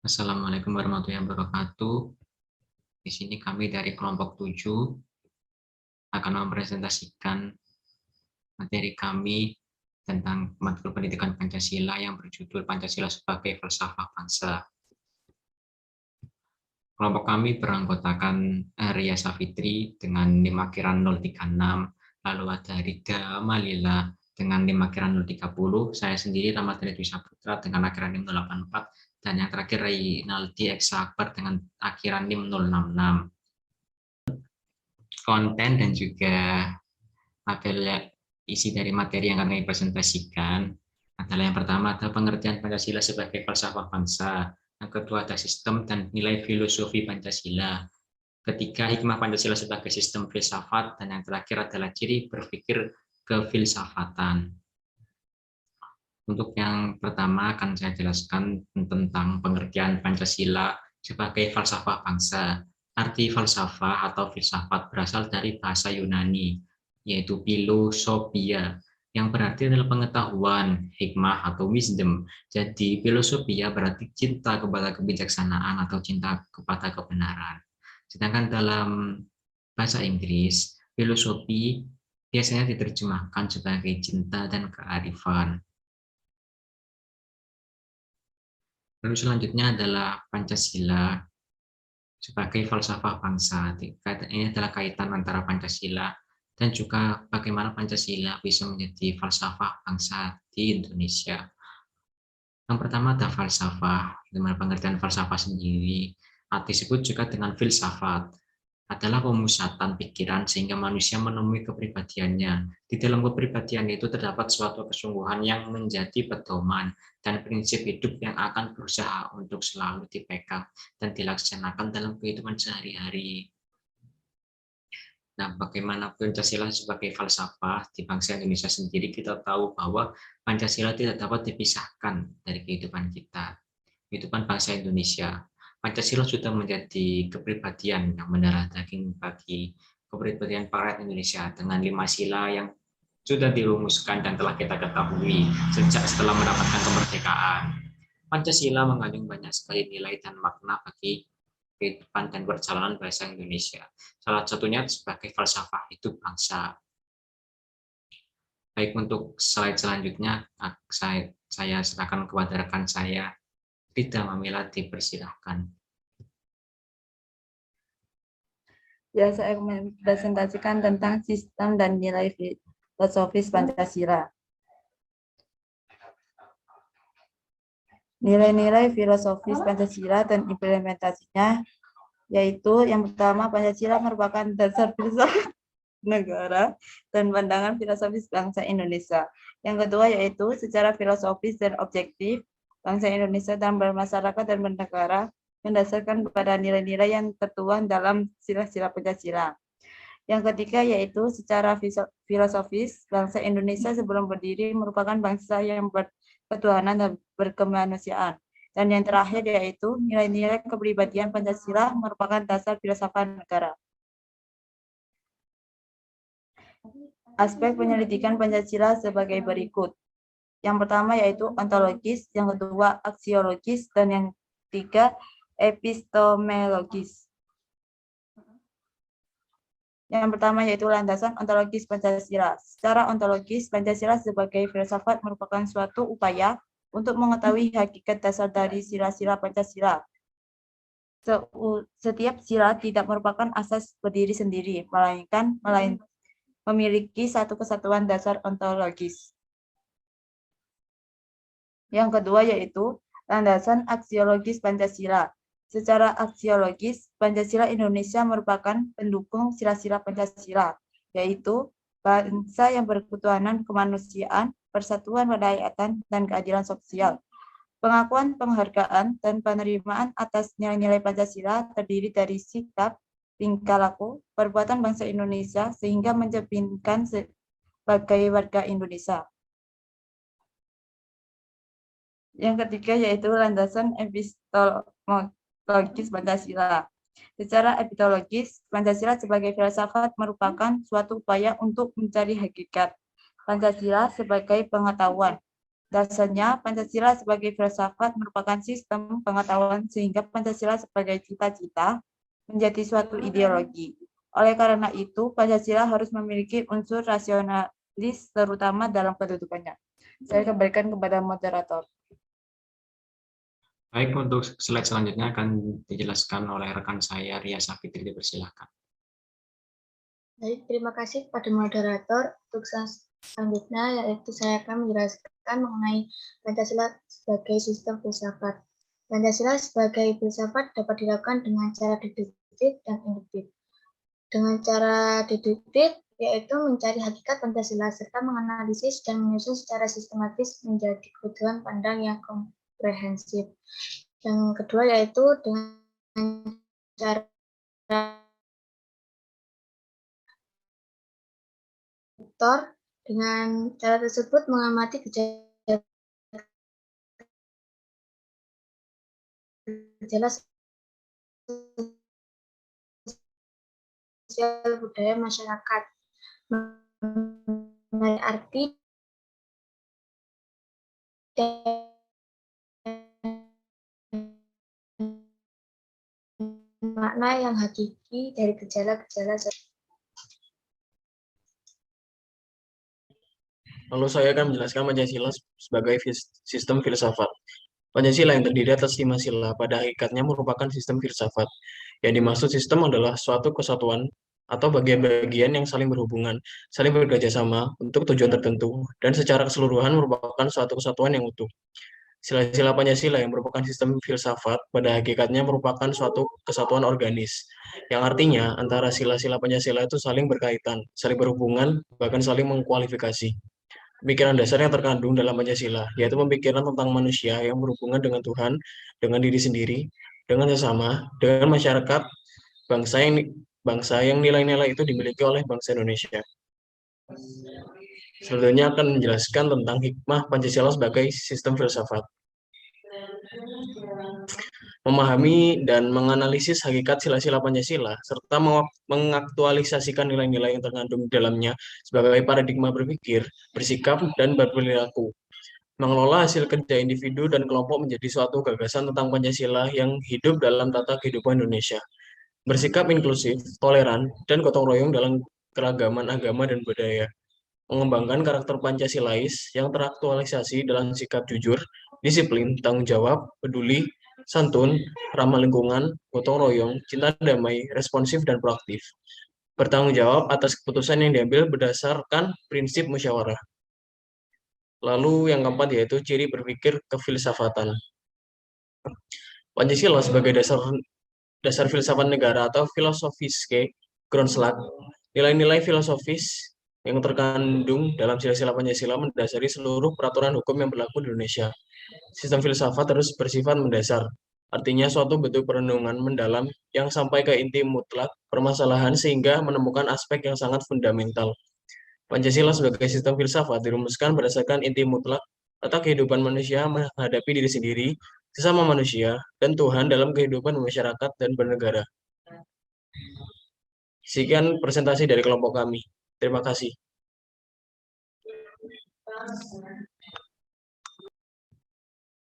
Assalamualaikum warahmatullahi wabarakatuh. Di sini kami dari kelompok 7 akan mempresentasikan materi kami tentang matkul pendidikan Pancasila yang berjudul Pancasila sebagai Falsafah Bangsa. Kelompok kami beranggotakan Ria Safitri dengan NIM akhiran 036, lalu ada Rida Malila dengan NIM akhiran 030, saya sendiri Ramadhani Dwi Saputra dengan akhiran NIM 084, dan yang terakhir Reynaldi Eksa Akbar dengan akhiran NIM 066. Konten dan juga isi dari materi yang akan kami presentasikan adalah yang pertama ada pengertian Pancasila sebagai falsafah bangsa, yang kedua ada sistem dan nilai filosofi Pancasila, ketiga hikmah Pancasila sebagai sistem filsafat, dan yang terakhir adalah ciri berpikir kefilsafatan. Untuk yang pertama akan saya jelaskan tentang pengertian Pancasila sebagai falsafah bangsa. Arti falsafah atau filsafat berasal dari bahasa Yunani, yaitu philosophia, yang berarti adalah pengetahuan, hikmah, atau wisdom. Jadi, philosophia berarti cinta kepada kebijaksanaan atau cinta kepada kebenaran. Sedangkan dalam bahasa Inggris, filosofi biasanya diterjemahkan sebagai cinta dan kearifan. Lalu selanjutnya adalah Pancasila sebagai falsafah bangsa. Ini adalah kaitan antara Pancasila dan juga bagaimana Pancasila bisa menjadi falsafah bangsa di Indonesia. Yang pertama ada falsafah, dengan pengertian falsafah sendiri, disebut juga dengan filsafat, adalah pemusatan pikiran sehingga manusia menemui kepribadiannya. Di dalam kepribadian itu terdapat suatu kesungguhan yang menjadi pedoman dan prinsip hidup yang akan berusaha untuk selalu dipegang dan dilaksanakan dalam kehidupan sehari-hari. Nah, bagaimana Pancasila sebagai falsafah di bangsa Indonesia sendiri, kita tahu bahwa Pancasila tidak dapat dipisahkan dari kehidupan kita, kehidupan bangsa Indonesia. Pancasila sudah menjadi kepribadian yang mendarah daging bagi kepribadian rakyat Indonesia dengan 5 sila yang sudah dirumuskan dan telah kita ketahui sejak setelah mendapatkan kemerdekaan. Pancasila mengandung banyak sekali nilai dan makna bagi kehidupan dan perjalanan bangsa Indonesia. Salah satunya sebagai falsafah hidup bangsa. Baik, untuk slide selanjutnya saya serahkan kepada rekan saya, Rida Mamila, dipersilahkan. Ya, saya mempresentasikan tentang sistem dan nilai filosofis Pancasila. Nilai-nilai filosofis Pancasila dan implementasinya, yaitu yang pertama, Pancasila merupakan dasar filsafat negara dan pandangan filosofis bangsa Indonesia. Yang kedua yaitu secara filosofis dan objektif, bangsa Indonesia dalam bermasyarakat dan bernegara mendasarkan pada nilai-nilai yang tertuang dalam sila-sila Pancasila. Yang ketiga yaitu secara filosofis, bangsa Indonesia sebelum berdiri merupakan bangsa yang berketuhanan dan berkemanusiaan. Dan yang terakhir yaitu nilai-nilai kepribadian Pancasila merupakan dasar filsafat negara. Aspek penyelidikan Pancasila sebagai berikut. Yang pertama yaitu ontologis, yang kedua aksiologis, dan yang ketiga epistemologis. Yang pertama yaitu landasan ontologis Pancasila. Secara ontologis, Pancasila sebagai filsafat merupakan suatu upaya untuk mengetahui hakikat dasar dari sila-sila Pancasila. Setiap sila tidak merupakan asas berdiri sendiri, melainkan memiliki satu kesatuan dasar ontologis. Yang kedua yaitu landasan aksiologis Pancasila. Secara aksiologis, Pancasila Indonesia merupakan pendukung sila-sila Pancasila, yaitu bangsa yang berketuhanan kemanusiaan, persatuan kerakyatan, dan keadilan sosial. Pengakuan, penghargaan, dan penerimaan atas nilai-nilai Pancasila terdiri dari sikap, tingkah laku, perbuatan bangsa Indonesia sehingga mencerminkan sebagai warga Indonesia. Yang ketiga yaitu landasan epistemologis Pancasila. Secara epistemologis, Pancasila sebagai filsafat merupakan suatu upaya untuk mencari hakikat. Pancasila sebagai pengetahuan. Dasarnya, Pancasila sebagai filsafat merupakan sistem pengetahuan sehingga Pancasila sebagai cita-cita menjadi suatu ideologi. Oleh karena itu, Pancasila harus memiliki unsur rasionalis terutama dalam kedudukannya. Saya kembalikan kepada moderator. Baik, untuk slide selanjutnya akan dijelaskan oleh rekan saya, Ria Safitri, dipersilakan. Baik, terima kasih kepada moderator. Untuk selanjutnya, yaitu saya akan menjelaskan mengenai Pancasila sebagai sistem filsafat. Pancasila sebagai filsafat dapat dilakukan dengan cara deduktif dan induktif. Dengan cara deduktif, yaitu mencari hakikat Pancasila serta menganalisis dan menyusun secara sistematis menjadi kebutuhan pandang yang komprehensif. Yang kedua yaitu dengan cara dengan cara tersebut mengamati gejala sosial budaya masyarakat, mengenai arti dan makna yang hakiki dari gejala-gejala sosial. Lalu saya akan menjelaskan Pancasila sebagai sistem filsafat. Pancasila yang terdiri atas 5 sila pada hakikatnya merupakan sistem filsafat. Yang dimaksud sistem adalah suatu kesatuan atau bagian-bagian yang saling berhubungan, saling bekerja sama untuk tujuan tertentu, dan secara keseluruhan merupakan suatu kesatuan yang utuh. Sila-sila Pancasila yang merupakan sistem filsafat pada hakikatnya merupakan suatu kesatuan organis, yang artinya antara sila-sila Pancasila itu saling berkaitan, saling berhubungan, bahkan saling mengkualifikasi. Pemikiran dasar yang terkandung dalam Pancasila, yaitu pemikiran tentang manusia yang berhubungan dengan Tuhan, dengan diri sendiri, dengan sesama, dengan masyarakat, bangsa yang nilai-nilai itu dimiliki oleh bangsa Indonesia. Selanjutnya akan menjelaskan tentang hikmah Pancasila sebagai sistem filsafat. Memahami dan menganalisis hakikat sila-sila Pancasila, serta mengaktualisasikan nilai-nilai yang terkandung di dalamnya sebagai paradigma berpikir, bersikap, dan berperilaku. Mengelola hasil kerja individu dan kelompok menjadi suatu gagasan tentang Pancasila yang hidup dalam tata kehidupan Indonesia. Bersikap inklusif, toleran, dan gotong royong dalam keragaman agama dan budaya. Mengembangkan karakter Pancasilais yang teraktualisasi dalam sikap jujur, disiplin, tanggung jawab, peduli, santun, ramah lingkungan, gotong royong, cinta damai, responsif, dan proaktif. Bertanggung jawab atas keputusan yang diambil berdasarkan prinsip musyawarah. Lalu yang keempat yaitu ciri berpikir kefilsafatan. Pancasila sebagai dasar filsafat negara atau filosofiske Grundslag, nilai-nilai filosofis yang terkandung dalam sila-sila Pancasila mendasari seluruh peraturan hukum yang berlaku di Indonesia. Sistem filsafat harus bersifat mendasar, artinya suatu bentuk perenungan mendalam yang sampai ke inti mutlak permasalahan sehingga menemukan aspek yang sangat fundamental. Pancasila sebagai sistem filsafat dirumuskan berdasarkan inti mutlak tata kehidupan manusia menghadapi diri sendiri, sesama manusia, dan Tuhan dalam kehidupan masyarakat dan bernegara. Sekian presentasi dari kelompok kami. Terima kasih.